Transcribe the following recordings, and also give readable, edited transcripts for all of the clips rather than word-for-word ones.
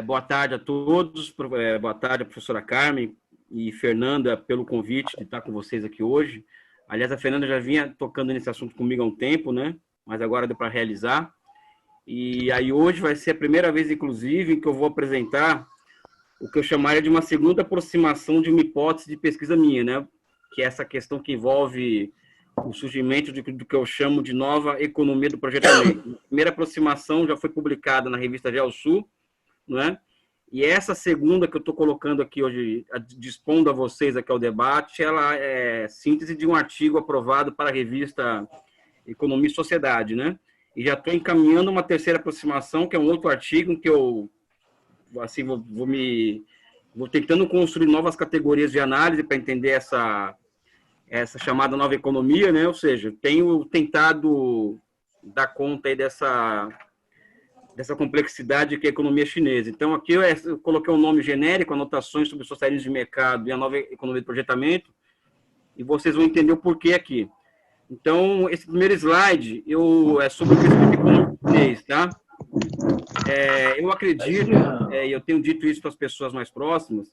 Boa tarde a todos, boa tarde a professora Carmen e Fernanda pelo convite de estar com vocês aqui hoje. Aliás, a Fernanda já vinha tocando nesse assunto comigo há um tempo, né? Mas agora deu para realizar. E aí hoje vai ser a primeira vez, inclusive, em que eu vou apresentar o que eu chamaria de uma segunda aproximação de uma hipótese de pesquisa minha, né? Que é essa questão que envolve o surgimento do que eu chamo de nova economia do projetamento. A primeira aproximação já foi publicada na revista GeoSul, né? E essa segunda que eu estou colocando aqui hoje, dispondo a vocês aqui ao debate, ela é síntese de um artigo aprovado para a revista Economia e Sociedade, né? E já estou encaminhando uma terceira aproximação, que é um outro artigo em que eu assim, vou tentando construir novas categorias de análise para entender essa chamada nova economia, né? Ou seja, tenho tentado dar conta aí dessa complexidade que é a economia chinesa. Então, aqui eu coloquei um nome genérico, anotações sobre o socialismo de mercado e a nova economia de projetamento, e vocês vão entender o porquê aqui. Então, esse primeiro slide é sobre o crescimento econômico chinês, tá? Eu acredito, e eu tenho dito isso para as pessoas mais próximas,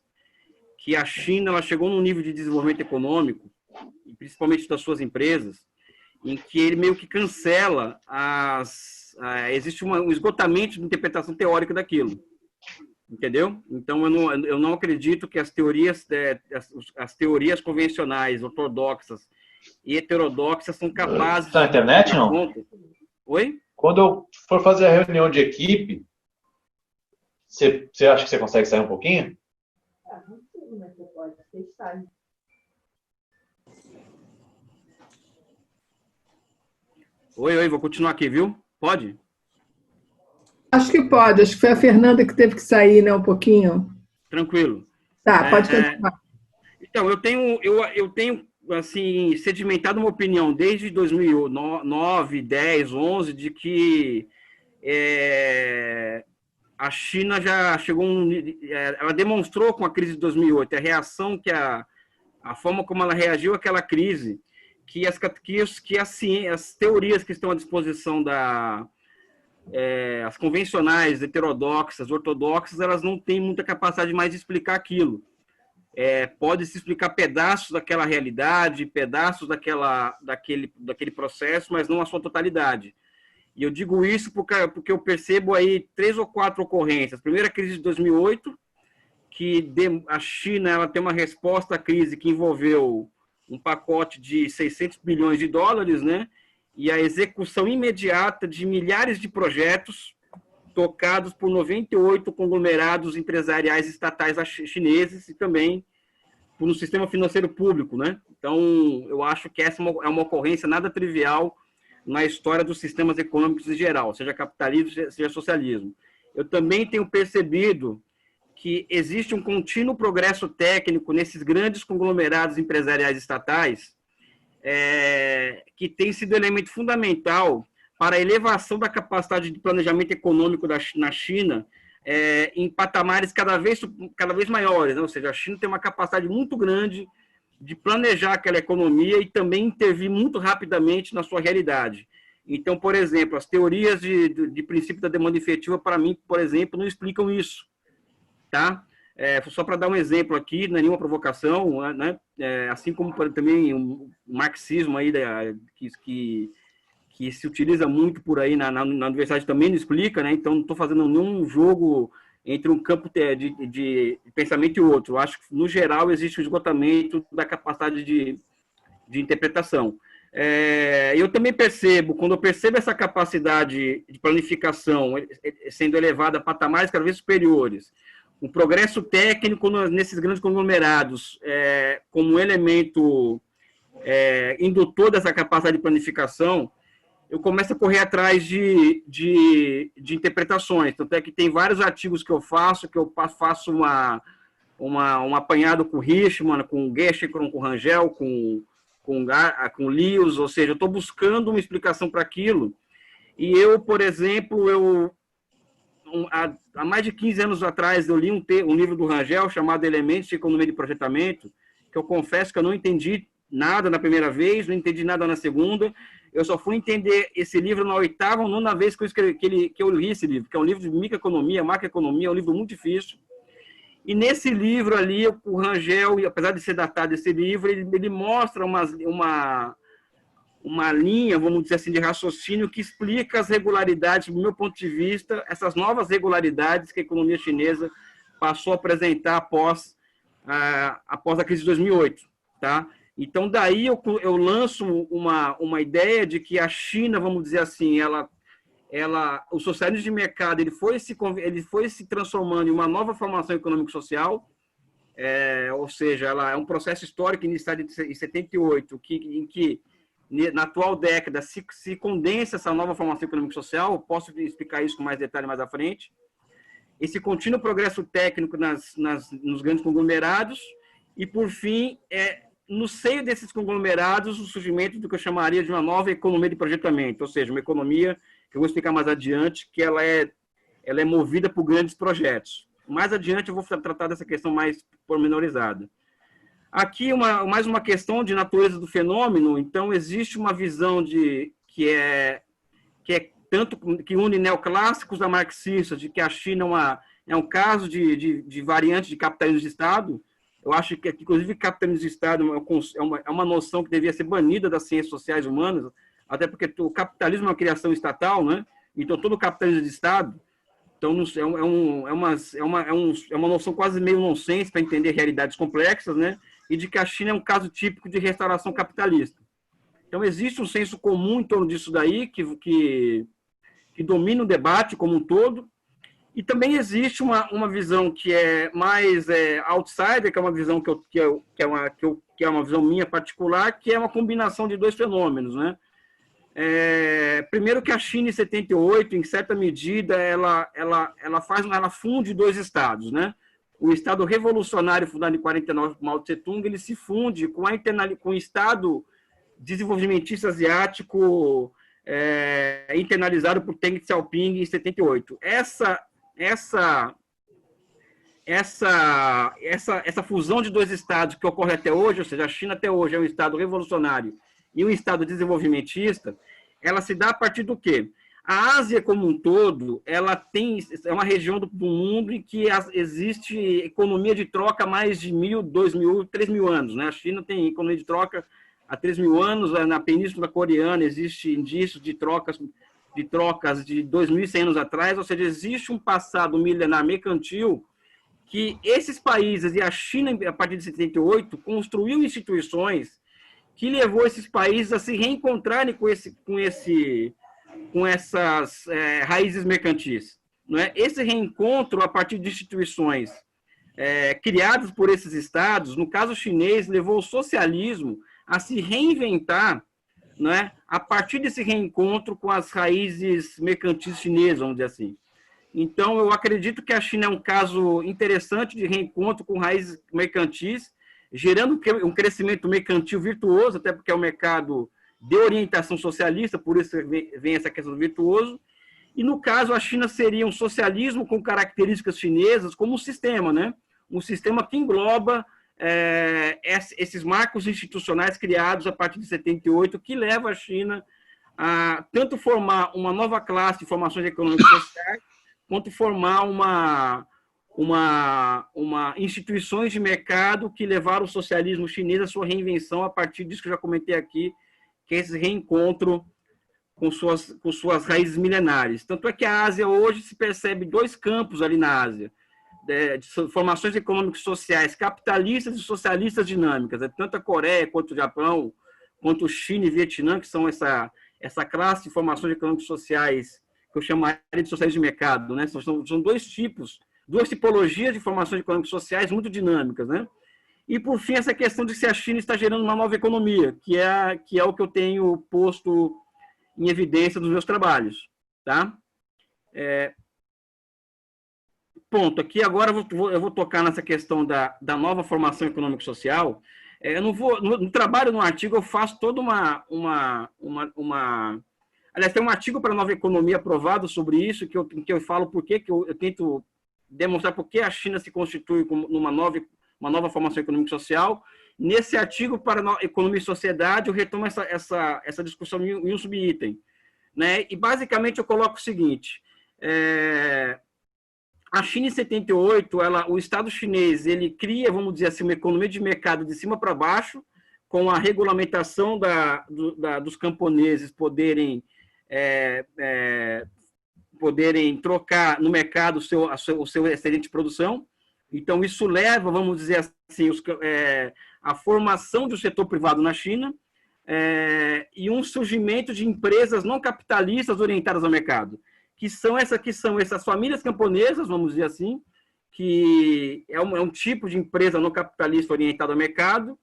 que a China ela chegou num nível de desenvolvimento econômico, e principalmente das suas empresas, em que ele meio que cancela existe um esgotamento de interpretação teórica daquilo, entendeu? Então, eu não acredito que as teorias convencionais, ortodoxas e heterodoxas são capazes... Está na internet, não? Oi? Quando eu for fazer a reunião de equipe, você acha que você consegue sair um pouquinho? Não sei, mas você pode testar. Oi, vou continuar aqui, viu? Pode? Acho que pode. Acho que foi a Fernanda que teve que sair, né, um pouquinho. Tranquilo. Tá, pode continuar. Então, eu tenho assim, sedimentado uma opinião desde 2009, 10, 11, de que a China já chegou... ela demonstrou com a crise de 2008, a reação a forma como ela reagiu àquela crise, que as teorias que estão à disposição as convencionais, heterodoxas, ortodoxas, elas não têm muita capacidade mais de explicar aquilo. Pode-se explicar pedaços daquela realidade, pedaços daquele processo, mas não a sua totalidade. E eu digo isso porque eu percebo aí 3 ou 4 ocorrências. A primeira crise de 2008, que a China ela tem uma resposta à crise que envolveu um pacote de 600 bilhões de dólares, né? E a execução imediata de milhares de projetos tocados por 98 conglomerados empresariais estatais chineses e também por um sistema financeiro público, né? Então, eu acho que essa é uma ocorrência nada trivial na história dos sistemas econômicos em geral, seja capitalismo, seja socialismo. Eu também tenho percebido que existe um contínuo progresso técnico nesses grandes conglomerados empresariais estatais, que tem sido elemento fundamental para a elevação da capacidade de planejamento econômico na China em patamares cada vez maiores, né? Ou seja, a China tem uma capacidade muito grande de planejar aquela economia e também intervir muito rapidamente na sua realidade. Então, por exemplo, as teorias de princípio da demanda efetiva, para mim, por exemplo, não explicam isso, tá? Só para dar um exemplo aqui, não é nenhuma provocação, né? Assim como também o marxismo aí que se utiliza muito por aí na universidade também não explica, né? Então não estou fazendo nenhum jogo entre um campo de pensamento e outro. Eu acho que, no geral, existe um esgotamento da capacidade de interpretação. Eu também percebo, quando eu percebo essa capacidade de planificação sendo elevada a patamares cada vez superiores, o progresso técnico nesses grandes conglomerados como um elemento indutor dessa capacidade de planificação, eu começo a correr atrás de interpretações. Tanto é que tem vários artigos que eu faço faço um apanhado com Richman, com Geschicron, com Rangel, com Lewis, ou seja, eu estou buscando uma explicação para aquilo. E eu, por exemplo, há mais de 15 anos atrás, eu li um livro do Rangel chamado Elementos de Economia de Projetamento, que eu confesso que eu não entendi nada na primeira vez, não entendi nada na segunda, eu só fui entender esse livro na 8ª ou 9ª vez que eu escrevi, que eu li esse livro, que é um livro de microeconomia, macroeconomia, é um livro muito difícil. E nesse livro ali, o Rangel, apesar de ser datado esse livro, ele mostra uma linha, vamos dizer assim, de raciocínio que explica as regularidades, do meu ponto de vista, essas novas regularidades que a economia chinesa passou a apresentar após a crise de 2008, tá? Então, daí eu lanço uma ideia de que a China, vamos dizer assim, o socialismo de mercado ele foi se transformando em uma nova formação econômico-social, ou seja, ela é um processo histórico iniciado em 78, em que na atual década se condensa essa nova formação econômico-social. Posso explicar isso com mais detalhe mais à frente. Esse contínuo progresso técnico nos grandes conglomerados e, por fim, no seio desses conglomerados, o surgimento do que eu chamaria de uma nova economia de projetamento, ou seja, uma economia que eu vou explicar mais adiante, que ela é movida por grandes projetos. Mais adiante eu vou tratar dessa questão mais pormenorizada. Aqui, mais uma questão de natureza do fenômeno. Então, existe uma visão que une neoclássicos da marxista, de que a China é um caso de variante de capitalismo de Estado. Eu acho que, inclusive, capitalismo de Estado é uma noção que devia ser banida das ciências sociais humanas, até porque o capitalismo é uma criação estatal, né? Então, todo o capitalismo de Estado, então, é uma noção quase meio nonsense para entender realidades complexas, né? E de que a China é um caso típico de restauração capitalista. Então, existe um senso comum em torno disso daí, que domina o debate como um todo, e também existe uma visão que é mais outsider, que é uma visão que é uma visão minha particular, que é uma combinação de dois fenômenos, né? Primeiro que a China, em 78, em certa medida, ela funde dois estados, né? O Estado revolucionário fundado em 49 por Mao Tse-tung, ele se funde com o Estado desenvolvimentista asiático internalizado por Deng Xiaoping em 78. Essa fusão de dois estados que ocorre até hoje, ou seja, a China até hoje é um Estado revolucionário e um Estado desenvolvimentista, ela se dá a partir do quê? A Ásia como um todo, é uma região do mundo em que existe economia de troca há mais de 1.000, 2.000, 3.000 anos, né? A China tem economia de troca há 3.000 anos, na Península Coreana existe indícios de trocas de 2.100 anos atrás, ou seja, existe um passado milenar mercantil que esses países, e a China, a partir de 78, construiu instituições que levou esses países a se reencontrarem com essas raízes mercantis. Não é? Esse reencontro, a partir de instituições criadas por esses estados, no caso chinês, levou o socialismo a se reinventar, não é? A partir desse reencontro com as raízes mercantis chinesas, vamos dizer assim. Então, eu acredito que a China é um caso interessante de reencontro com raízes mercantis, gerando um crescimento mercantil virtuoso, até porque é um mercado de orientação socialista, por isso vem essa questão do virtuoso. E, no caso, a China seria um socialismo com características chinesas como um sistema, né? Um sistema que engloba esses marcos institucionais criados a partir de 78, que leva a China a tanto formar uma nova classe de formações econômicas e sociais, quanto formar instituições de mercado que levaram o socialismo chinês à sua reinvenção a partir disso que eu já comentei aqui, que é esse reencontro com suas raízes milenares. Tanto é que a Ásia hoje se percebe dois campos ali na Ásia, de formações econômicas e sociais, capitalistas e socialistas dinâmicas. Tanto a Coreia, quanto o Japão, quanto China e Vietnã, que são essa classe de formações econômicas e sociais que eu chamaria de socialismo de mercado, né? São dois tipos, duas tipologias de formações econômicas e sociais muito dinâmicas, né? E, por fim, essa questão de se a China está gerando uma nova economia, que é o que eu tenho posto em evidência nos meus trabalhos, tá? Ponto. Aqui agora eu vou tocar nessa questão da nova formação econômico-social. Eu não vou, no trabalho, no artigo, eu faço toda aliás, tem um artigo para a nova economia aprovado sobre isso, que eu falo por que eu tento demonstrar por que a China se constitui como uma nova formação econômica e social, Nesse artigo para Economia e Sociedade, eu retomo essa discussão em um subitem, né? E, basicamente, eu coloco o seguinte, a China, em 78, o Estado chinês, ele cria, vamos dizer assim, uma economia de mercado de cima para baixo, com a regulamentação dos camponeses poderem trocar no mercado o seu excedente de produção. Então, isso leva, vamos dizer assim, a formação do setor privado na China e um surgimento de empresas não capitalistas orientadas ao mercado, que são essas famílias camponesas, vamos dizer assim, que é um tipo de empresa não capitalista orientada ao mercado,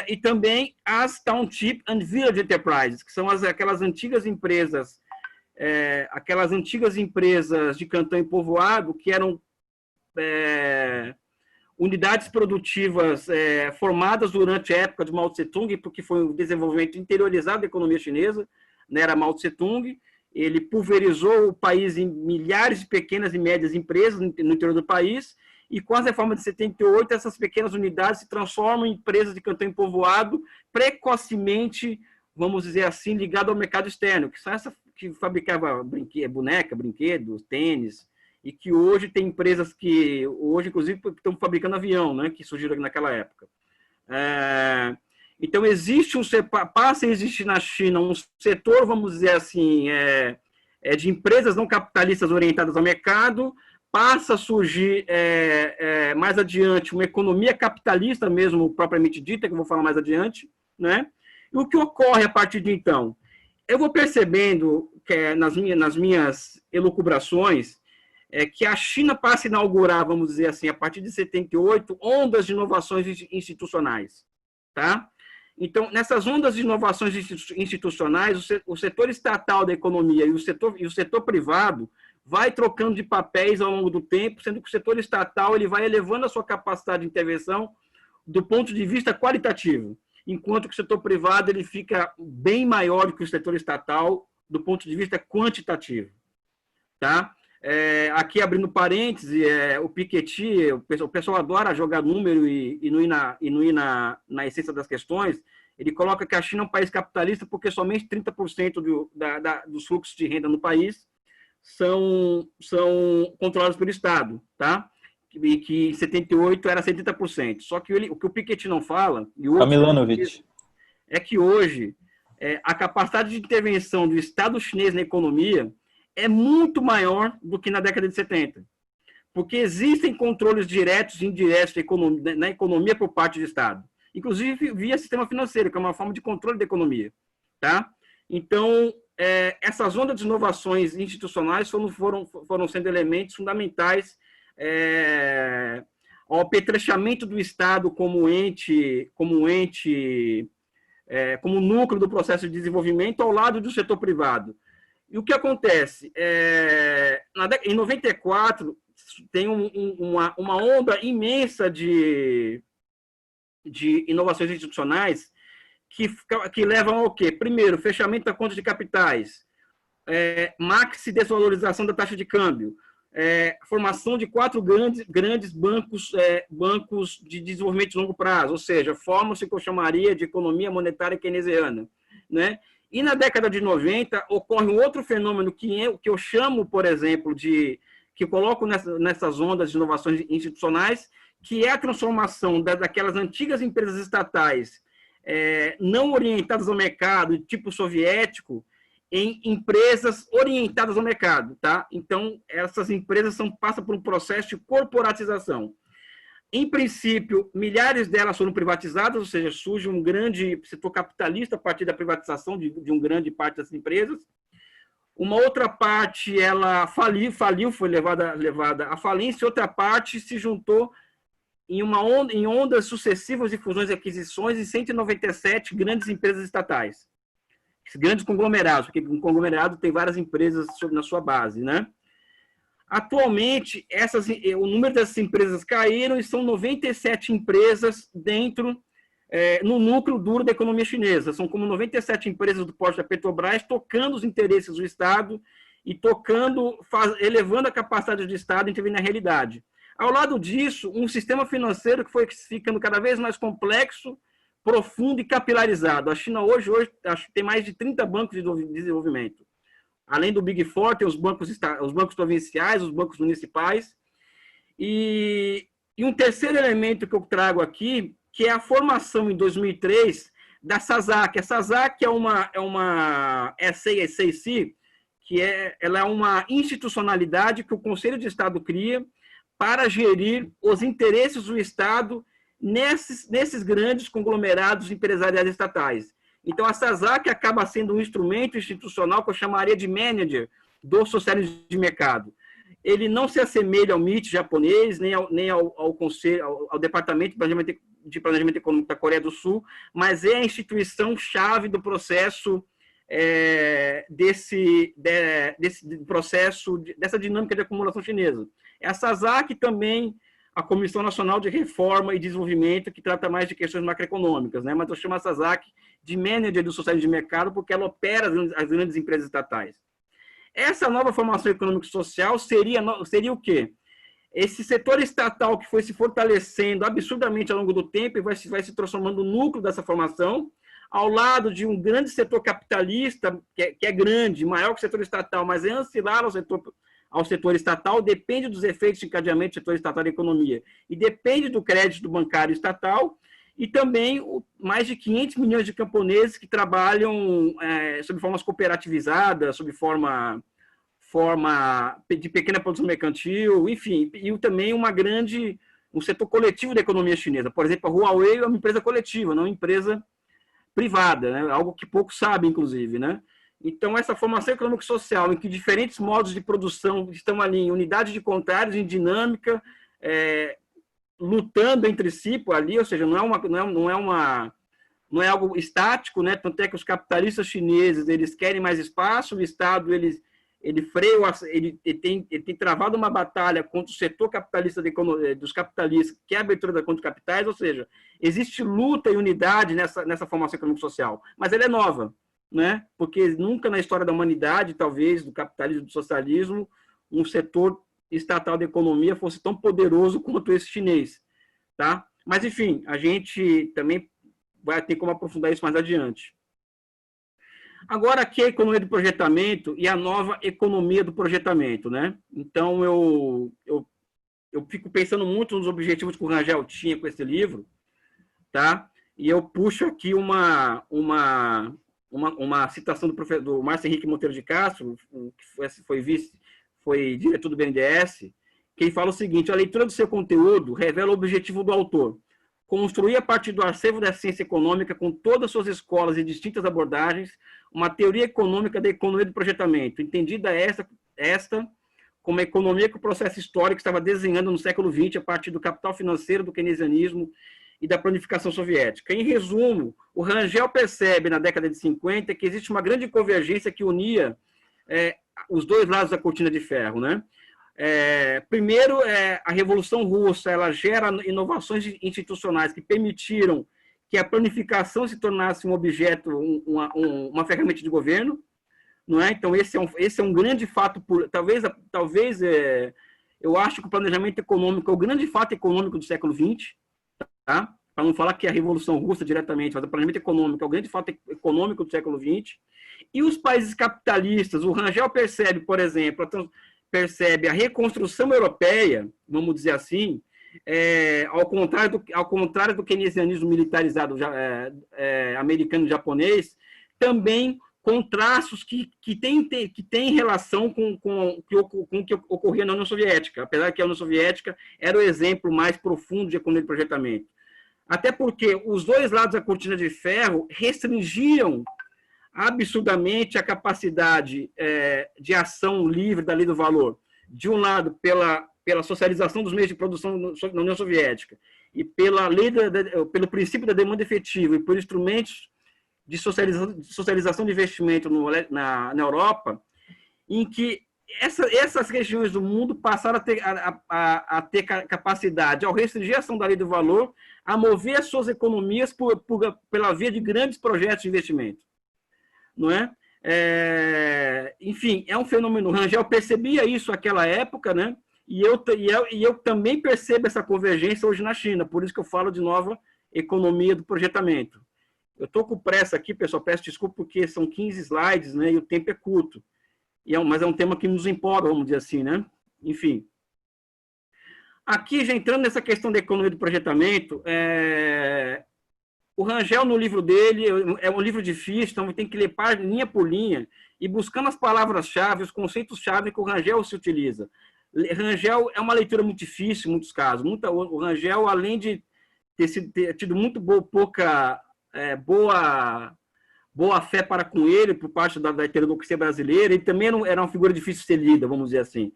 e também as Township and Village Enterprises, que são aquelas antigas empresas de cantão e povoado, que eram unidades produtivas formadas durante a época de Mao Tse-tung, porque foi um desenvolvimento interiorizado da economia chinesa, né, era Mao Tse-tung, ele pulverizou o país em milhares de pequenas e médias empresas no interior do país, e com as reformas de 78, essas pequenas unidades se transformam em empresas de cantão e povoado precocemente, vamos dizer assim, ligado ao mercado externo, que são essas que fabricava boneca, brinquedos, tênis, e que hoje tem empresas que, hoje, inclusive, estão fabricando avião, né, que surgiram naquela época. Então, passa a existir na China um setor, vamos dizer assim, de empresas não capitalistas orientadas ao mercado, passa a surgir mais adiante uma economia capitalista mesmo, propriamente dita, que eu vou falar mais adiante, né? E o que ocorre a partir de então? Eu vou percebendo que nas minhas elucubrações que a China passa a inaugurar, vamos dizer assim, a partir de 78, ondas de inovações institucionais, tá? Então, nessas ondas de inovações institucionais, o setor estatal da economia e o setor privado vai trocando de papéis ao longo do tempo, sendo que o setor estatal ele vai elevando a sua capacidade de intervenção do ponto de vista qualitativo, enquanto que o setor privado ele fica bem maior do que o setor estatal do ponto de vista quantitativo. Tá? Aqui, abrindo parênteses, o Piketty, o pessoal adora jogar número e não ir na essência das questões. Ele coloca que a China é um país capitalista porque somente 30% dos fluxos de renda no país são controlados pelo Estado, tá? E que em 78 era 70%. Só que o que o Piketty não fala, e o Milanovic, é que hoje a capacidade de intervenção do Estado chinês na economia é muito maior do que na década de 70. Porque existem controles diretos e indiretos na economia por parte do Estado. Inclusive via sistema financeiro, que é uma forma de controle da economia. Tá? Então, essas ondas de inovações institucionais foram sendo elementos fundamentais ao apetrechamento do Estado como núcleo do processo de desenvolvimento ao lado do setor privado. E o que acontece? Em 94, tem uma onda imensa de inovações institucionais que levam ao quê? Primeiro, fechamento da conta de capitais, maxi desvalorização da taxa de câmbio, formação de 4 grandes bancos de desenvolvimento de longo prazo, ou seja, forma-se o que eu chamaria de economia monetária keynesiana, né? E na década de 90 ocorre um outro fenômeno que eu chamo, por exemplo, que coloco nessas ondas de inovações institucionais, que é a transformação daquelas antigas empresas estatais não orientadas ao mercado, tipo soviético, em empresas orientadas ao mercado. Tá? Então, essas empresas passam por um processo de corporatização. Em princípio, milhares delas foram privatizadas, ou seja, surge um grande setor capitalista a partir da privatização de uma grande parte dessas empresas. Uma outra parte, ela faliu, foi levada à falência, e outra parte se juntou em ondas sucessivas de fusões e aquisições em 197 grandes empresas estatais. Grandes conglomerados, porque um conglomerado tem várias empresas na sua base, né? Atualmente, o número dessas empresas caíram e são 97 empresas no núcleo duro da economia chinesa. São como 97 empresas do porte da Petrobras tocando os interesses do Estado e elevando a capacidade do Estado de intervir na realidade. Ao lado disso, um sistema financeiro que foi ficando cada vez mais complexo, profundo e capilarizado. A China hoje acho que tem mais de 30 bancos de desenvolvimento. Além do Big Four, tem os bancos provinciais, os bancos municipais. E um terceiro elemento que eu trago aqui, que é a formação em 2003 da SASAC. A SASAC é uma SASC, ela é uma institucionalidade que o Conselho de Estado cria para gerir os interesses do Estado nesses grandes conglomerados empresariais estatais. Então, a SASAC acaba sendo um instrumento institucional que eu chamaria de manager do socialismo de mercado. Ele não se assemelha ao MIT japonês, nem ao Conselho, ao Departamento de Planejamento Econômico da Coreia do Sul, mas é a instituição-chave do processo dessa dinâmica de acumulação chinesa. É a SASAC também, a Comissão Nacional de Reforma e Desenvolvimento, que trata mais de questões macroeconômicas, né? Mas eu chamo a SASAC de manager do socialismo de mercado porque ela opera as grandes empresas estatais. Essa nova formação econômico-social seria o quê? Esse setor estatal que foi se fortalecendo absurdamente ao longo do tempo e vai se transformando no núcleo dessa formação, ao lado de um grande setor capitalista, que é grande, maior que o setor estatal, mas é ancilar ao setor estatal, depende dos efeitos de encadeamento do setor estatal da economia e depende do crédito bancário estatal, e também mais de 500 milhões de camponeses que trabalham sob formas cooperativizadas, sob forma de pequena produção mercantil, enfim, e também um setor coletivo da economia chinesa. Por exemplo, a Huawei é uma empresa coletiva, não uma empresa privada, né? Algo que poucos sabem, inclusive, né? Então, essa formação econômico-social, em que diferentes modos de produção estão ali em unidade de contrários, em dinâmica, lutando entre si ali, ou seja, não é algo estático, né? Tanto é que os capitalistas chineses eles querem mais espaço, o Estado ele tem travado uma batalha contra o setor capitalista dos capitalistas, que é a abertura da conta de capitais, ou seja, existe luta e unidade nessa formação econômico-social, mas ela é nova, né? Porque nunca na história da humanidade, talvez, do capitalismo e do socialismo, um setor estatal da economia fosse tão poderoso quanto esse chinês, tá? Mas, enfim, a gente também vai ter como aprofundar isso mais adiante. Agora, aqui é a economia do projetamento e a nova economia do projetamento, né? Então, eu fico pensando muito nos objetivos que o Rangel tinha com esse livro, tá? E eu puxo aqui uma citação do Márcio Henrique Monteiro de Castro, que foi diretor do BNDES, que ele fala o seguinte: a leitura do seu conteúdo revela o objetivo do autor, construir a partir do acervo da ciência econômica, com todas as suas escolas e distintas abordagens, uma teoria econômica da economia do projetamento, entendida esta como a economia que o processo histórico estava desenhando no século XX a partir do capital financeiro, do keynesianismo e da planificação soviética. Em resumo, o Rangel percebe, na década de 50, que existe uma grande convergência que unia os dois lados da cortina de ferro, né? Primeiro, a Revolução Russa, ela gera inovações institucionais que permitiram que a planificação se tornasse um objeto, uma ferramenta de governo, não é? Então, esse é um grande fato, talvez eu acho que o planejamento econômico é o grande fato econômico do século XX, tá? Para não falar que a Revolução Russa diretamente, mas o planejamento econômico é o grande fato econômico do século XX. E os países capitalistas, o Rangel percebe, por exemplo, a reconstrução europeia, vamos dizer assim, ao contrário do keynesianismo militarizado americano e japonês, também com traços que têm relação com o que ocorria na União Soviética, apesar que a União Soviética era o exemplo mais profundo de economia de projetamento. Até porque os dois lados da cortina de ferro restringiam absurdamente a capacidade de ação livre da lei do valor. De um lado, pela socialização dos meios de produção na União Soviética e pelo princípio da demanda efetiva e por instrumentos de socialização de investimento na Europa, em que essas regiões do mundo passaram a ter capacidade, ao restringir a ação da lei do valor, a mover as suas economias pela via de grandes projetos de investimento. Não é? Enfim, é um fenômeno. O Rangel percebia isso naquela época, né? E eu também percebo essa convergência hoje na China, por isso que eu falo de nova economia do projetamento. Eu estou com pressa aqui, pessoal, peço desculpa porque são 15 slides, né, e o tempo é curto. Mas é um tema que nos empolga, vamos dizer assim, né? Enfim. Aqui, já entrando nessa questão da economia do projetamento, o Rangel, no livro dele, é um livro difícil, então tem que ler linha por linha e buscando as palavras-chave, os conceitos-chave que o Rangel se utiliza. Rangel é uma leitura muito difícil em muitos casos. O Rangel, além de ter tido muito boa fé para com ele, por parte da heterodoxia brasileira, ele também era uma figura difícil de ser lida, vamos dizer assim.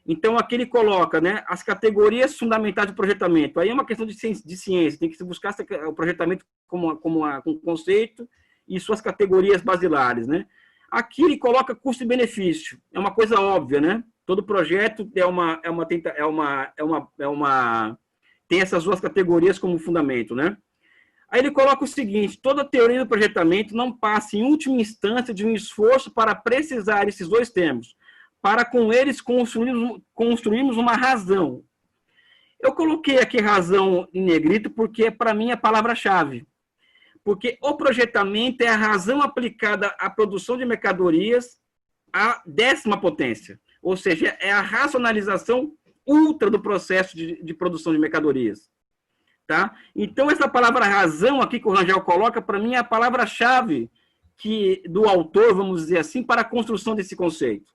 Então, aqui ele coloca, né, as categorias fundamentais do projetamento. Aí é uma questão de ciência, tem que se buscar o projetamento como um conceito e suas categorias basilares, né? Aqui ele coloca custo e benefício. É uma coisa óbvia, né? Todo projeto tem essas duas categorias como fundamento, né? Aí ele coloca o seguinte: toda teoria do projetamento não passa, em última instância, de um esforço para precisar esses dois termos, para com eles construirmos uma razão. Eu coloquei aqui razão em negrito porque, para mim, é a palavra-chave. Porque o projetamento é a razão aplicada à produção de mercadorias à 10ª potência. Ou seja, é a racionalização ultra do processo de produção de mercadorias. Tá? Então, essa palavra razão aqui que o Rangel coloca, para mim, é a palavra-chave do autor, vamos dizer assim, para a construção desse conceito.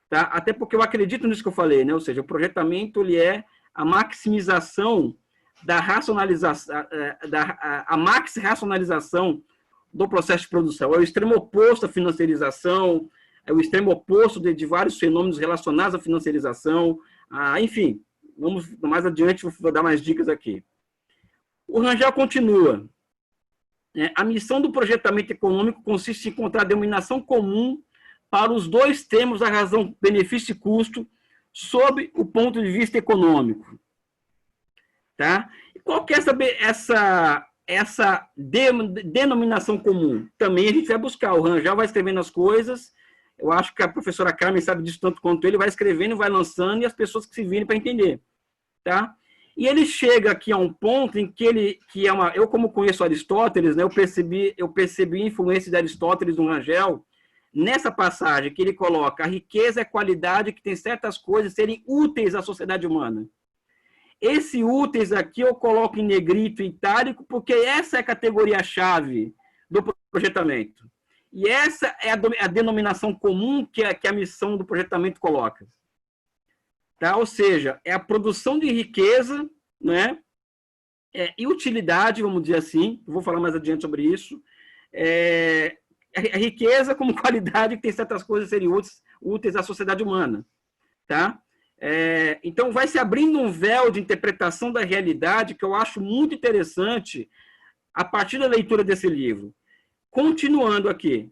Tá? Até porque eu acredito nisso que eu falei, né? Ou seja, o projetamento ele é a maximização da racionalização, a maxi-racionalização do processo de produção. É o extremo oposto à financiarização, é o extremo oposto de vários fenômenos relacionados à financiarização. Enfim, vamos mais adiante, vou dar mais dicas aqui. O Rangel continua. A missão do projetamento econômico consiste em encontrar a denominação comum para os dois termos da razão benefício e custo sob o ponto de vista econômico. Tá? E qual que é essa denominação comum? Também a gente vai buscar. O Rangel vai escrevendo as coisas. Eu acho que a professora Carmen sabe disso tanto quanto ele, vai escrevendo, vai lançando, e as pessoas que se virem para entender. Tá? E ele chega aqui a um ponto em que eu, como conheço Aristóteles, né, eu percebi a influência de Aristóteles no Rangel, nessa passagem que ele coloca: a riqueza é qualidade que tem certas coisas serem úteis à sociedade humana. Esse úteis aqui eu coloco em negrito e itálico, porque essa é a categoria-chave do projetamento. E essa é a denominação comum que a missão do projetamento coloca. Tá? Ou seja, é a produção de riqueza, né? E utilidade, vamos dizer assim, eu vou falar mais adiante sobre isso. A riqueza como qualidade que tem certas coisas serem úteis à sociedade humana. Tá? Então, vai se abrindo um véu de interpretação da realidade que eu acho muito interessante a partir da leitura desse livro. Continuando aqui.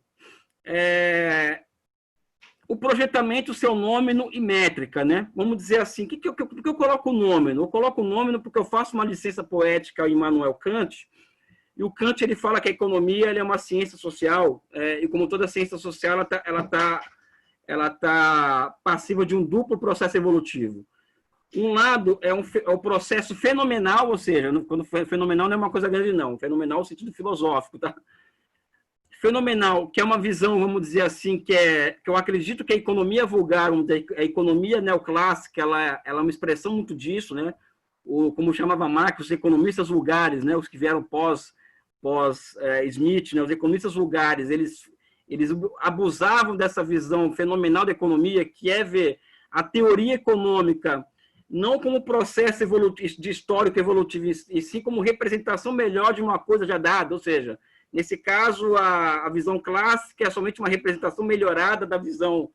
O projetamento, seu nômeno e métrica, né? Vamos dizer assim, por que eu coloco o nômeno? Eu coloco o nômeno porque eu faço uma licença poética em Immanuel Kant, e o Kant ele fala que a economia é uma ciência social, e como toda ciência social, ela tá passiva de um duplo processo evolutivo. Um lado é o processo fenomenal, ou seja, quando fenomenal não é uma coisa grande, não. Fenomenal no sentido filosófico, tá? Fenomenal, que é uma visão, vamos dizer assim, que eu acredito que a economia vulgar, a economia neoclássica, ela é uma expressão muito disso, né? Como chamava Marx, os economistas vulgares, né? Os que vieram pós Smith, né? Os economistas vulgares, eles abusavam dessa visão fenomenal da economia, que é ver a teoria econômica não como processo de histórico evolutivo, e sim como representação melhor de uma coisa já dada, ou seja, nesse caso, a visão clássica é somente uma representação melhorada da visão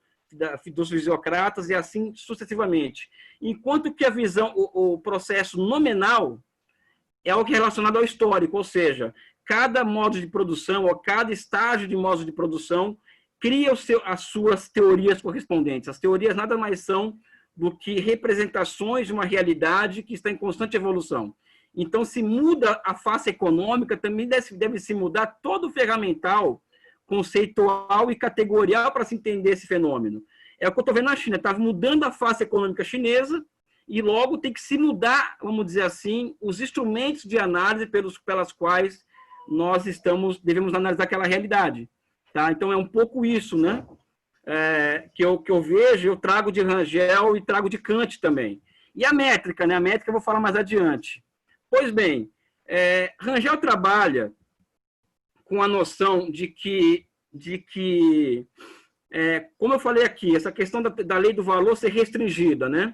dos fisiocratas e assim sucessivamente. Enquanto que o processo nominal é algo que é relacionado ao histórico, ou seja, cada modo de produção ou cada estágio de modo de produção cria as suas teorias correspondentes. As teorias nada mais são do que representações de uma realidade que está em constante evolução. Então, se muda a face econômica, também deve se mudar todo o ferramental, conceitual e categorial para se entender esse fenômeno. É o que eu estou vendo na China, está mudando a face econômica chinesa, e logo tem que se mudar, vamos dizer assim, os instrumentos de análise pelas quais nós devemos analisar aquela realidade. Tá? Então, é um pouco isso, né? Que eu vejo, eu trago de Rangel e trago de Kant também. E a métrica, né? A métrica eu vou falar mais adiante. Pois bem, Rangel trabalha com a noção de que como eu falei aqui, essa questão da lei do valor ser restringida, né?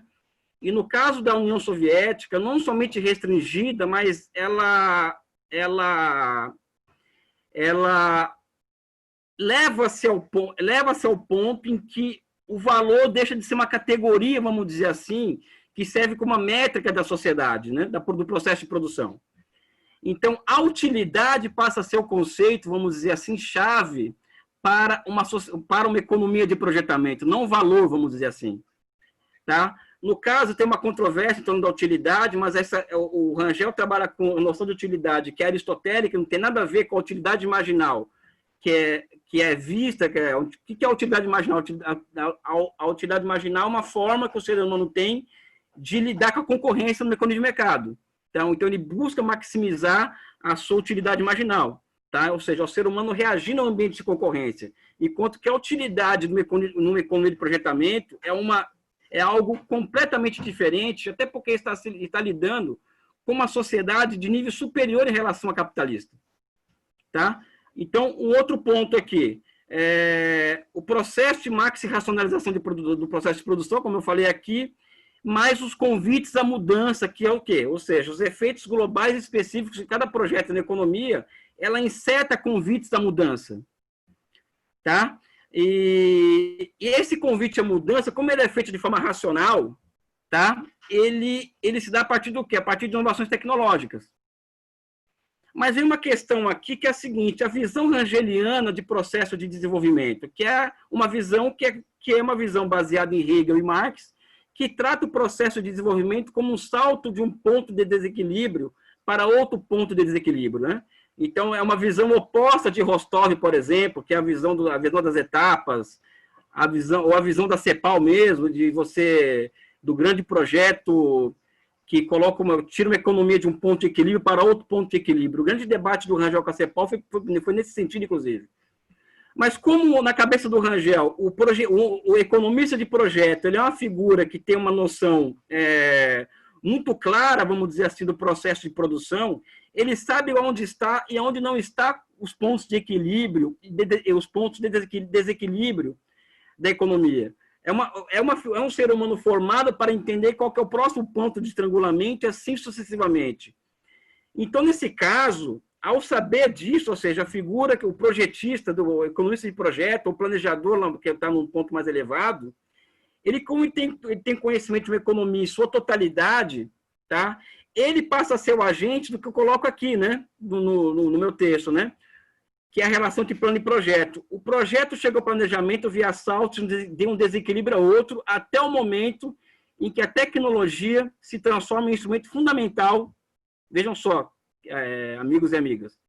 E no caso da União Soviética, não somente restringida, mas ela leva-se ao ponto em que o valor deixa de ser uma categoria, vamos dizer assim, que serve como uma métrica da sociedade, né? Do processo de produção. Então, a utilidade passa a ser o conceito, vamos dizer assim, chave para uma economia de projetamento, não o valor, vamos dizer assim. Tá? No caso, tem uma controvérsia em torno da utilidade, mas o Rangel trabalha com a noção de utilidade que é aristotélica, não tem nada a ver com a utilidade marginal, que é vista. O que é a utilidade marginal? A utilidade marginal é uma forma que o ser humano tem de lidar com a concorrência no economia de mercado. Então, ele busca maximizar a sua utilidade marginal. Tá? Ou seja, o ser humano reagir no ambiente de concorrência. Enquanto que a utilidade numa economia de projetamento é algo completamente diferente, até porque está lidando com uma sociedade de nível superior em relação à capitalista. Tá? Então, um outro ponto aqui, o processo de maxi-racionalização do processo de produção, como eu falei aqui, mais os convites à mudança, que é o quê? Ou seja, os efeitos globais específicos de cada projeto na economia, ela inseta convites à mudança. Tá? E esse convite à mudança, como ele é feito de forma racional, tá? Ele se dá a partir do quê? A partir de inovações tecnológicas. Mas vem uma questão aqui que é a seguinte: a visão rangeliana de processo de desenvolvimento, que é uma visão que é uma visão baseada em Hegel e Marx, que trata o processo de desenvolvimento como um salto de um ponto de desequilíbrio para outro ponto de desequilíbrio, né? Então, é uma visão oposta de Rostov, por exemplo, que é a visão das etapas, a visão da CEPAL mesmo, do grande projeto que tira uma economia de um ponto de equilíbrio para outro ponto de equilíbrio. O grande debate do Rangel com a CEPAL foi nesse sentido, inclusive. Mas como na cabeça do Rangel, o economista de projeto, ele é uma figura que tem uma noção muito clara, vamos dizer assim, do processo de produção, ele sabe onde está e onde não está os pontos de equilíbrio, os pontos de desequilíbrio da economia. É um ser humano formado para entender qual que é o próximo ponto de estrangulamento e assim sucessivamente. Então, nesse caso, ao saber disso, ou seja, a figura que o projetista, do economista de projeto, o planejador, que está num ponto mais elevado, ele, como ele tem conhecimento de uma economia em sua totalidade, tá? Ele passa a ser o agente do que eu coloco aqui, né? No meu texto, né? Que é a relação de plano e projeto. O projeto chega ao planejamento via saltos de um desequilíbrio a outro, até o momento em que a tecnologia se transforma em instrumento fundamental. Vejam só, amigos e amigas.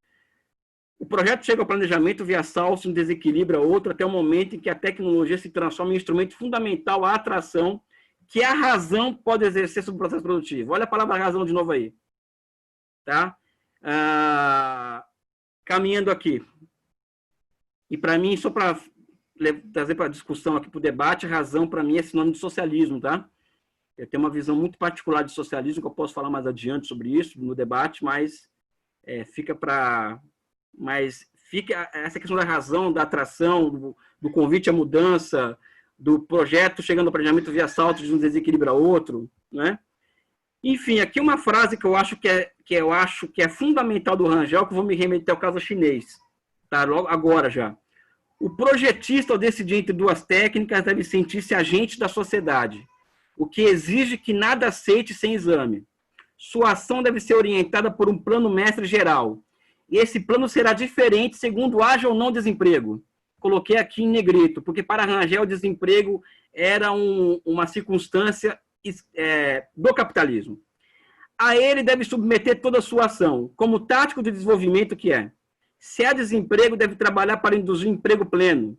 O projeto chega ao planejamento via saltos de um desequilíbrio a outro, até o momento em que a tecnologia se transforma em instrumento fundamental à atração, que a razão pode exercer sobre o processo produtivo. Olha a palavra razão de novo aí. Tá? Caminhando aqui. E, para mim, só para trazer para a discussão aqui, para o debate, razão, para mim, é sinônimo de socialismo. Tá? Eu tenho uma visão muito particular de socialismo, que eu posso falar mais adiante sobre isso no debate, mas fica essa questão da razão, da atração, do convite à mudança, do projeto chegando ao planejamento via saltos de um desequilíbrio a outro, né? Enfim, aqui uma frase que eu acho que é fundamental do Rangel, que eu vou me remeter ao caso chinês, tá? Logo agora já. O projetista, ao decidir entre duas técnicas, deve sentir-se agente da sociedade, o que exige que nada aceite sem exame. Sua ação deve ser orientada por um plano mestre geral. E esse plano será diferente segundo haja ou não desemprego. Coloquei aqui em negrito, porque para Rangel o desemprego era uma circunstância do capitalismo. A ele deve submeter toda a sua ação, como tático de desenvolvimento que é. Se há desemprego, deve trabalhar para induzir emprego pleno.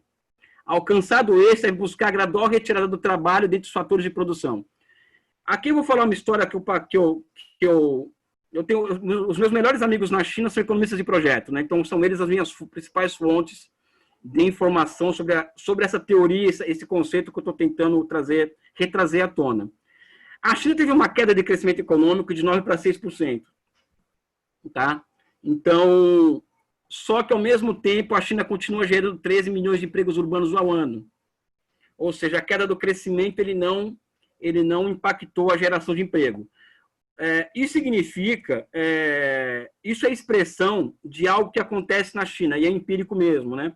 Alcançado esse, é buscar a gradual retirada do trabalho dentre os fatores de produção. aqui eu vou falar uma história eu tenho, os meus melhores amigos na China são economistas de projeto, né? Então são eles as minhas principais fontes de informação sobre essa teoria, esse conceito que eu estou tentando retrazer à tona. A China teve uma queda de crescimento econômico de 9% para 6%. Tá? Então, só que ao mesmo tempo a China continua gerando 13 milhões de empregos urbanos ao ano. Ou seja, a queda do crescimento ele não impactou a geração de emprego. Isso significa, isso é expressão de algo que acontece na China, e é empírico mesmo, né?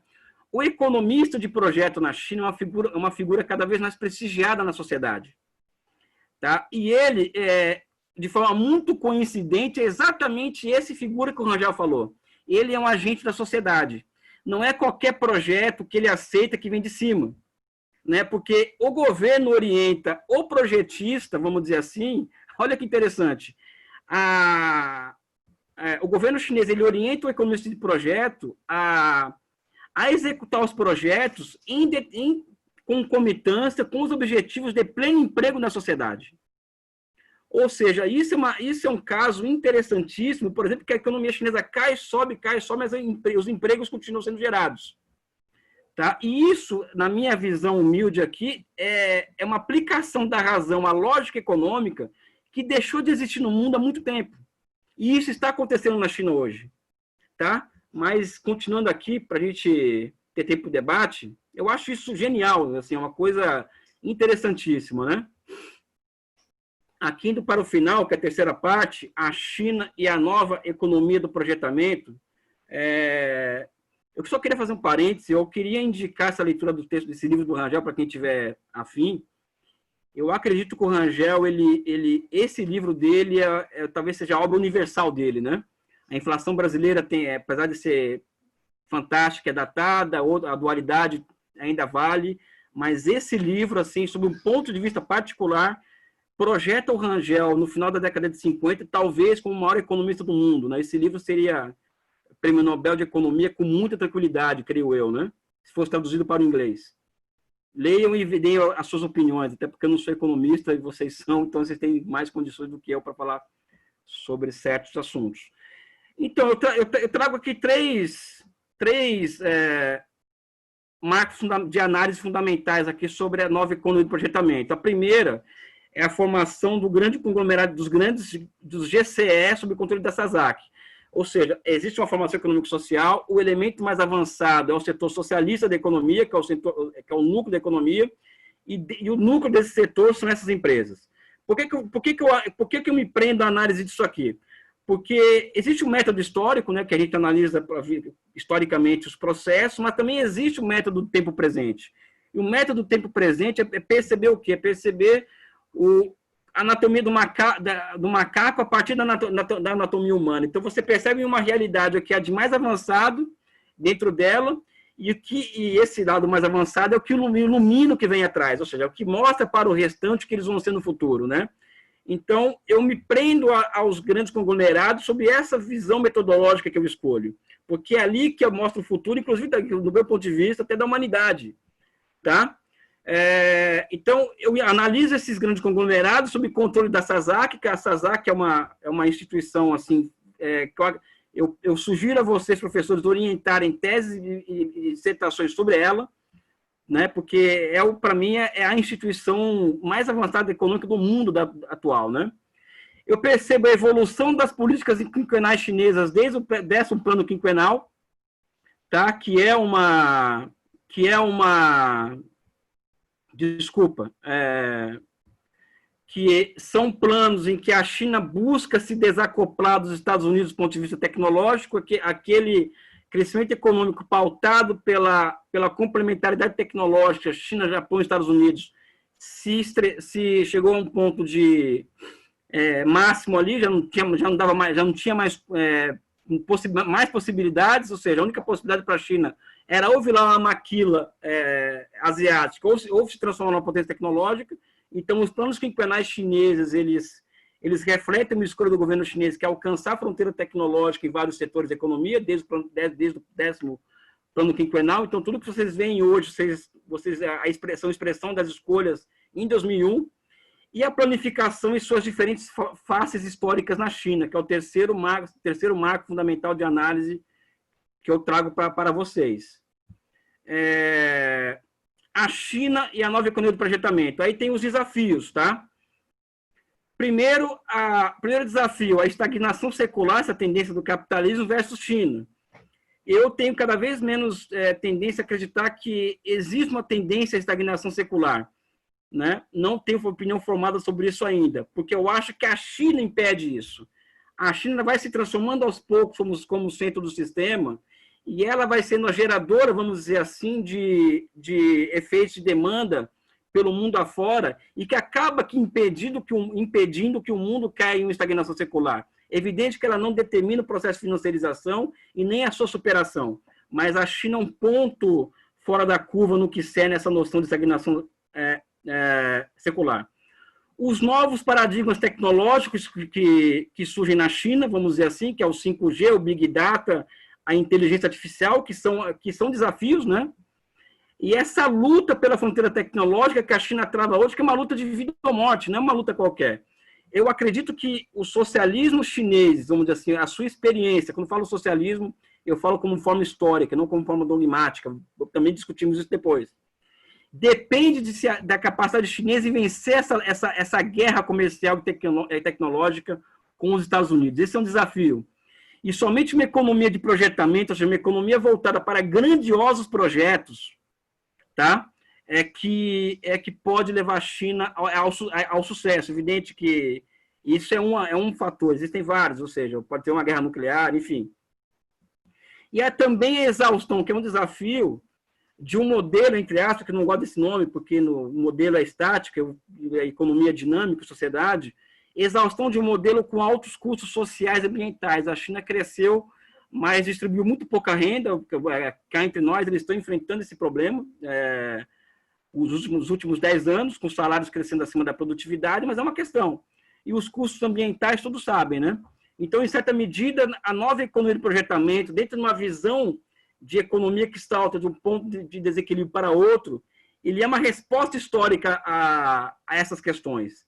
O economista de projeto na China é uma figura cada vez mais prestigiada na sociedade. Tá? E ele, de forma muito coincidente, é exatamente essa figura que o Rangel falou. Ele é um agente da sociedade. Não é qualquer projeto que ele aceita que vem de cima. Né? Porque o governo orienta o projetista, vamos dizer assim, olha que interessante, o governo chinês ele orienta o economista de projeto a executar os projetos em concomitância com os objetivos de pleno emprego na sociedade. Ou seja, isso é um caso interessantíssimo, por exemplo, que a economia chinesa cai, sobe, mas os empregos continuam sendo gerados. Tá? E isso, na minha visão humilde aqui, é uma aplicação da razão à lógica econômica que deixou de existir no mundo há muito tempo. E isso está acontecendo na China hoje. Tá? Mas, continuando aqui, para a gente ter tempo de debate, eu acho isso genial, assim, é uma coisa interessantíssima, né? Aqui, indo para o final, que é a terceira parte, a China e a nova economia do projetamento. Eu só queria fazer um parêntese, eu queria indicar essa leitura do texto desse livro do Rangel para quem tiver afim. Eu acredito que o Rangel, esse livro dele talvez seja a obra universal dele, né? A inflação brasileira tem, apesar de ser fantástica, é datada, a dualidade ainda vale, mas esse livro, assim, sob um ponto de vista particular, projeta o Rangel no final da década de 50, talvez como o maior economista do mundo, né? Esse livro seria Prêmio Nobel de Economia com muita tranquilidade, creio eu, né? Se fosse traduzido para o inglês. Leiam e deem as suas opiniões, até porque eu não sou economista e vocês são, então vocês têm mais condições do que eu para falar sobre certos assuntos. Então, eu trago aqui três marcos de análise fundamentais aqui sobre a nova economia de projetamento. A primeira é a formação do grande conglomerado dos GCE sob o controle da SASAC. Ou seja, existe uma formação econômico-social, o elemento mais avançado é o setor socialista da economia, que é o núcleo da economia, e o núcleo desse setor são essas empresas. Por que eu me prendo à análise disso aqui? Porque existe um método histórico, né, que a gente analisa historicamente os processos, mas também existe o método do tempo presente. E o método do tempo presente é perceber o quê? É perceber a anatomia do macaco a partir da anatomia humana. Então, você percebe uma realidade que é a de mais avançado dentro dela, e esse lado mais avançado é o que ilumina o que vem atrás, ou seja, é o que mostra para o restante que eles vão ser no futuro, né? Então, eu me prendo aos grandes conglomerados sobre essa visão metodológica que eu escolho, porque é ali que eu mostro o futuro, inclusive do meu ponto de vista, até da humanidade, tá? Então, eu analiso esses grandes conglomerados sob controle da SASAC, que a SASAC é uma instituição, assim, eu sugiro a vocês, professores, orientarem teses e dissertações sobre ela, né, porque, para mim, é a instituição mais avançada econômica do mundo atual, né? Eu percebo a evolução das políticas quinquenais chinesas desde o 10º plano quinquenal, tá? que é uma que são planos em que a China busca se desacoplar dos Estados Unidos do ponto de vista tecnológico, aquele crescimento econômico pautado pela complementaridade tecnológica, China, Japão e Estados Unidos, se chegou a um ponto de máximo ali, já não tinha mais possibilidades, ou seja, a única possibilidade para a China era ou virar uma maquila asiática, ou se transformar numa potência tecnológica. Então, os planos quinquenais chineses, eles refletem uma escolha do governo chinês, que é alcançar a fronteira tecnológica em vários setores da economia, desde o 10º plano quinquenal. Então, tudo que vocês veem hoje, a expressão das escolhas em 2001, e a planificação e suas diferentes faces históricas na China, que é o terceiro marco fundamental de análise que eu trago para vocês. A China e a nova economia do projetamento. Aí tem os desafios, tá? Primeiro desafio, a estagnação secular, essa tendência do capitalismo versus China. Eu tenho cada vez menos tendência a acreditar que existe uma tendência à estagnação secular, né? Não tenho opinião formada sobre isso ainda, porque eu acho que a China impede isso. A China vai se transformando aos poucos como centro do sistema, e ela vai sendo a geradora, vamos dizer assim, de efeitos de demanda pelo mundo afora, e que acaba impedindo que o mundo caia em uma estagnação secular. É evidente que ela não determina o processo de financiarização e nem a sua superação, mas a China é um ponto fora da curva no que cerne essa noção de estagnação secular. Os novos paradigmas tecnológicos que surgem na China, vamos dizer assim, que é o 5G, o Big Data, a inteligência artificial, que são desafios, né? E essa luta pela fronteira tecnológica que a China trava hoje, que é uma luta de vida ou morte, não é uma luta qualquer. Eu acredito que o socialismo chinês, vamos dizer assim, a sua experiência, quando eu falo socialismo, eu falo como forma histórica, não como forma dogmática, também discutimos isso depois. Depende da capacidade chinesa em vencer essa guerra comercial e tecnológica com os Estados Unidos. Esse é um desafio. E somente uma economia de projetamento, ou seja, uma economia voltada para grandiosos projetos, tá? É que pode levar a China ao sucesso. Evidente que isso é um fator, existem vários, ou seja, pode ter uma guerra nuclear, enfim. E é também a exaustão, que é um desafio de um modelo, entre aspas, que eu não gosto desse nome, porque no modelo é estático, é economia dinâmica, sociedade, exaustão de um modelo com altos custos sociais e ambientais. A China cresceu, mas distribuiu muito pouca renda, cá entre nós, eles estão enfrentando esse problema, os últimos 10 anos, com salários crescendo acima da produtividade, mas é uma questão. E os custos ambientais todos sabem, né? Então, em certa medida, a nova economia de projetamento, dentro de uma visão de economia que salta de um ponto de desequilíbrio para outro, ele é uma resposta histórica a essas questões.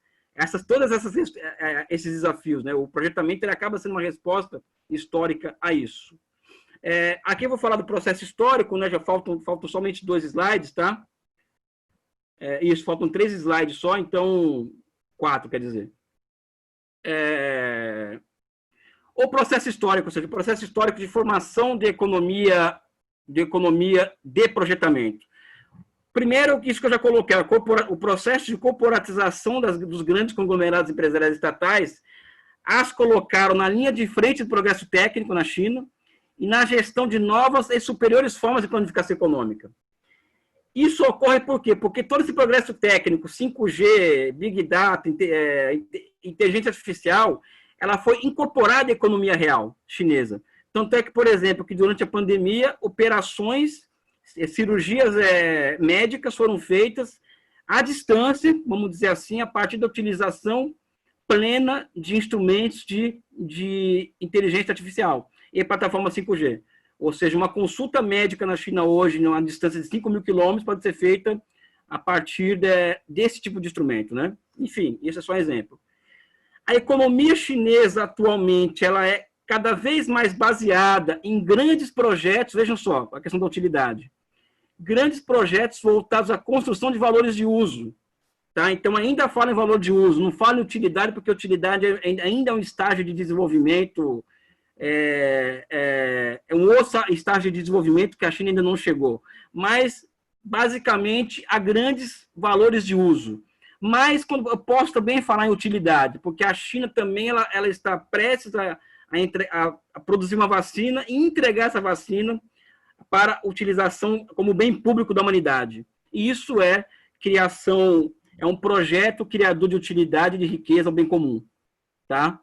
Todos esses desafios, né? O projetamento ele acaba sendo uma resposta histórica a isso. Aqui eu vou falar do processo histórico, né? Já faltam somente 2 slides, tá? Isso, faltam 3 slides só, então 4, quer dizer. O processo histórico, ou seja, o processo histórico de formação de economia de projetamento. Primeiro, isso que eu já coloquei, o processo de corporatização dos grandes conglomerados empresariais estatais as colocaram na linha de frente do progresso técnico na China e na gestão de novas e superiores formas de planificação econômica. Isso ocorre por quê? Porque todo esse progresso técnico, 5G, Big Data, inteligência artificial, ela foi incorporada à economia real chinesa. Tanto é que, por exemplo, que durante a pandemia, cirurgias médicas foram feitas à distância, vamos dizer assim, a partir da utilização plena de instrumentos de inteligência artificial e plataforma 5G. Ou seja, uma consulta médica na China hoje, numa distância de 5.000 quilômetros, pode ser feita a partir desse tipo de instrumento, né? Enfim, isso é só um exemplo. A economia chinesa, atualmente, ela é cada vez mais baseada em grandes projetos, vejam só, a questão da utilidade, grandes projetos voltados à construção de valores de uso. Tá? Então, ainda fala em valor de uso, não fala em utilidade, porque utilidade ainda é um estágio de desenvolvimento, um outro estágio de desenvolvimento que a China ainda não chegou. Mas, basicamente, há grandes valores de uso. Mas eu posso também falar em utilidade, porque a China também ela está prestes a produzir uma vacina e entregar essa vacina para utilização como bem público da humanidade. E isso é um projeto criador de utilidade e de riqueza ao bem comum. Tá?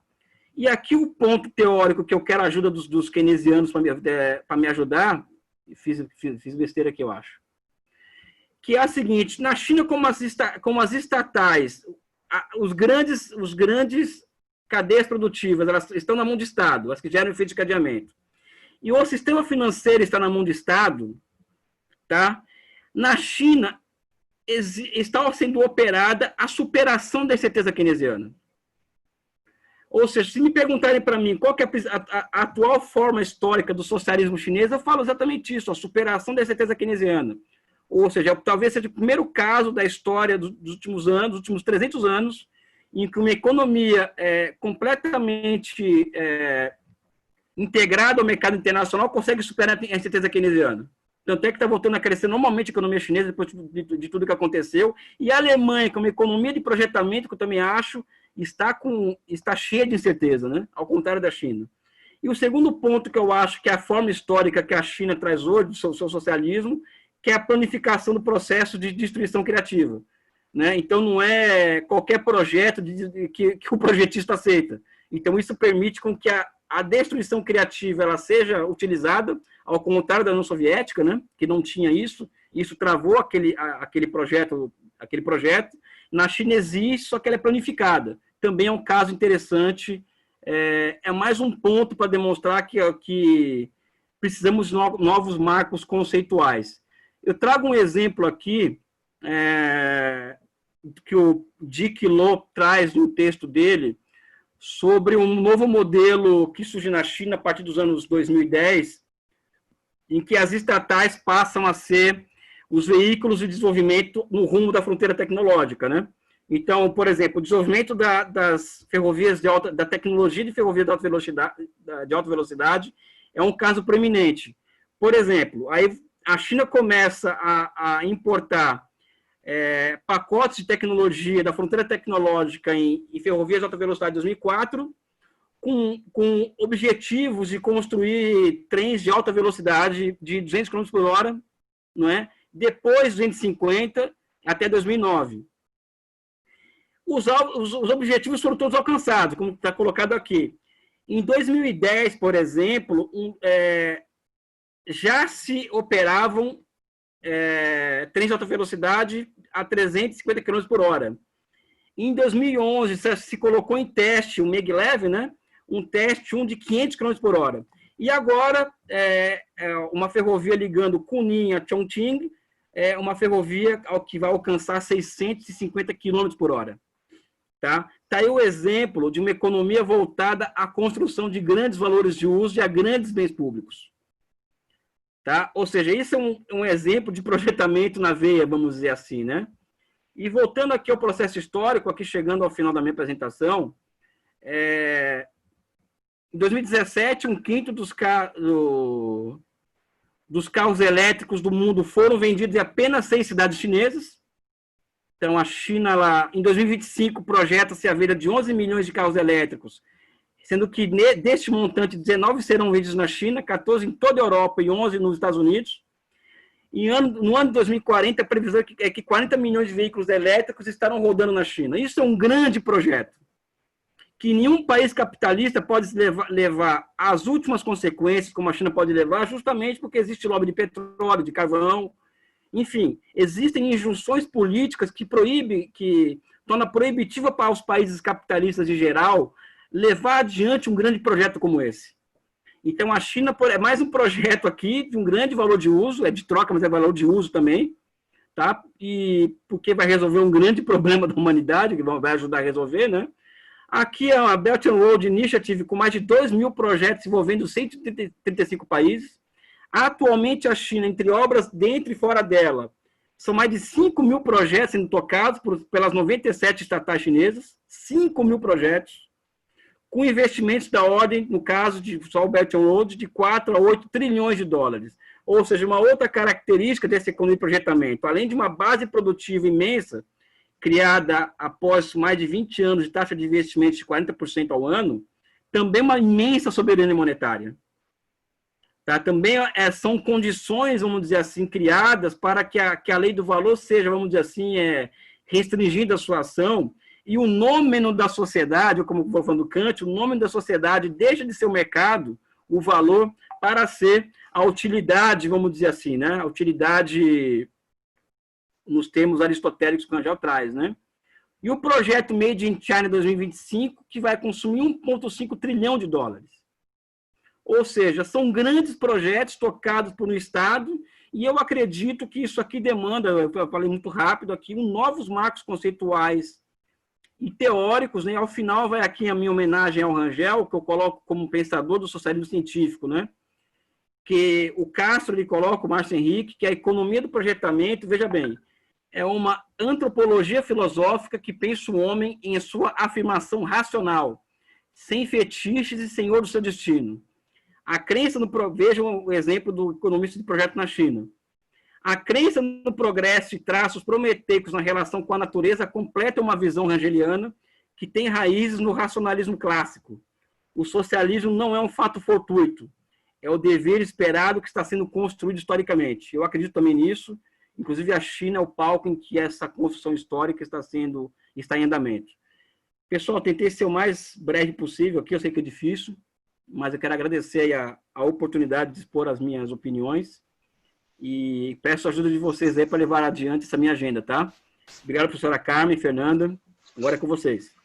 E aqui o ponto teórico que eu quero a ajuda dos keynesianos para me ajudar, fiz besteira aqui, eu acho, que é a seguinte: na China, como as estatais, os grandes cadeias produtivas, elas estão na mão do Estado, as que geram efeito de cadeamento. E o sistema financeiro está na mão do Estado, tá? Na China, está sendo operada a superação da incerteza keynesiana. Ou seja, se me perguntarem para mim qual que é a atual forma histórica do socialismo chinês, eu falo exatamente isso, a superação da incerteza keynesiana. Ou seja, talvez seja o primeiro caso da história dos últimos anos, dos últimos 300 anos, em que uma economia completamente integrada ao mercado internacional consegue superar a incerteza keynesiana. Tanto é que está voltando a crescer normalmente a economia chinesa depois de tudo que aconteceu. E a Alemanha, que é uma economia de projetamento, que eu também acho, está cheia de incerteza, né? Ao contrário da China. E o segundo ponto que eu acho que é a forma histórica que a China traz hoje, do seu socialismo, que é a planificação do processo de destruição criativa. Né? Então, não é qualquer projeto que o projetista aceita. Então, isso permite com que a destruição criativa ela seja utilizada, ao contrário da União Soviética, né? Que não tinha isso. Isso travou aquele projeto. Na China existe, só que ela é planificada. Também é um caso interessante. É mais um ponto para demonstrar que precisamos de novos marcos conceituais. Eu trago um exemplo aqui que o Dick Lo traz no texto dele sobre um novo modelo que surge na China a partir dos anos 2010, em que as estatais passam a ser os veículos de desenvolvimento no rumo da fronteira tecnológica, né? Então, por exemplo, o desenvolvimento das ferrovias da tecnologia de ferrovia de alta velocidade é um caso preeminente. Por exemplo, aí a China começa a importar pacotes de tecnologia da fronteira tecnológica em ferrovias de alta velocidade em 2004, com objetivos de construir trens de alta velocidade de 200 km por hora, não é? Depois 250 até 2009. Os objetivos foram todos alcançados, como está colocado aqui. Em 2010, por exemplo, já se operavam trens de alta velocidade a 350 km por hora. Em 2011, se colocou em teste o maglev, né? Um teste de 500 km por hora. E agora, uma ferrovia ligando Kunming a Chongqing, uma ferrovia que vai alcançar 650 km por hora. Tá aí o exemplo de uma economia voltada à construção de grandes valores de uso e a grandes bens públicos. Tá? Ou seja, isso é um exemplo de projetamento na veia, vamos dizer assim, né? E voltando aqui ao processo histórico, aqui chegando ao final da minha apresentação, em 2017, 1/5 dos carros elétricos do mundo foram vendidos em apenas 6 cidades chinesas. Então, a China, em 2025, projeta-se a venda de 11 milhões de carros elétricos, sendo que deste montante, 19 serão vendidos na China, 14 em toda a Europa e 11 nos Estados Unidos. E no ano de 2040, a previsão é que 40 milhões de veículos elétricos estarão rodando na China. Isso é um grande projeto, que nenhum país capitalista pode levar às últimas consequências, como a China pode levar, justamente porque existe lobby de petróleo, de carvão. Enfim, existem injunções políticas que torna proibitiva para os países capitalistas em geral levar adiante um grande projeto como esse. Então, a China é mais um projeto aqui de um grande valor de uso, é de troca, mas é valor de uso também, tá? E porque vai resolver um grande problema da humanidade, que vai ajudar a resolver, né? Aqui é uma Belt and Road Initiative com mais de 2 mil projetos envolvendo 135 países. Atualmente, a China, entre obras dentro e fora dela, são mais de 5 mil projetos sendo tocados pelas 97 estatais chinesas, 5 mil projetos, com investimentos da ordem, no caso de só o Belt and Road, de 4 a 8 trilhões de dólares. Ou seja, uma outra característica dessa economia de projetamento, além de uma base produtiva imensa, criada após mais de 20 anos de taxa de investimentos de 40% ao ano, também uma imensa soberania monetária. Tá? Também são condições, vamos dizer assim, criadas para que a lei do valor seja, vamos dizer assim, restringida a sua ação, e o nômeno da sociedade, como vou falando Kant, o nômeno da sociedade deixa de ser o mercado, o valor, para ser a utilidade, vamos dizer assim, né? A utilidade nos termos aristotélicos que o Rangel traz, né? E o projeto Made in China 2025, que vai consumir 1,5 trilhão de dólares. Ou seja, são grandes projetos tocados por um Estado E eu acredito que isso aqui demanda, eu falei muito rápido aqui, novos marcos conceituais e teóricos, né? Ao final vai aqui a minha homenagem ao Rangel, que eu coloco como pensador do socialismo científico, né? Que o Castro ele coloca, o Márcio Henrique, que a economia do projetamento, veja bem, é uma antropologia filosófica que pensa o homem em sua afirmação racional, sem fetiches e senhor do seu destino. A crença no... Vejam o exemplo do economista de projeto na China. A crença no progresso e traços prometeicos na relação com a natureza completa uma visão rangeliana que tem raízes no racionalismo clássico. O socialismo não é um fato fortuito, é o dever esperado que está sendo construído historicamente. Eu acredito também nisso. Inclusive, a China é o palco em que essa construção histórica está em andamento. Pessoal, tentei ser o mais breve possível aqui, eu sei que é difícil, mas eu quero agradecer a oportunidade de expor as minhas opiniões e peço a ajuda de vocês aí para levar adiante essa minha agenda, tá? Obrigado, professora Carmen, Fernanda. Agora é com vocês.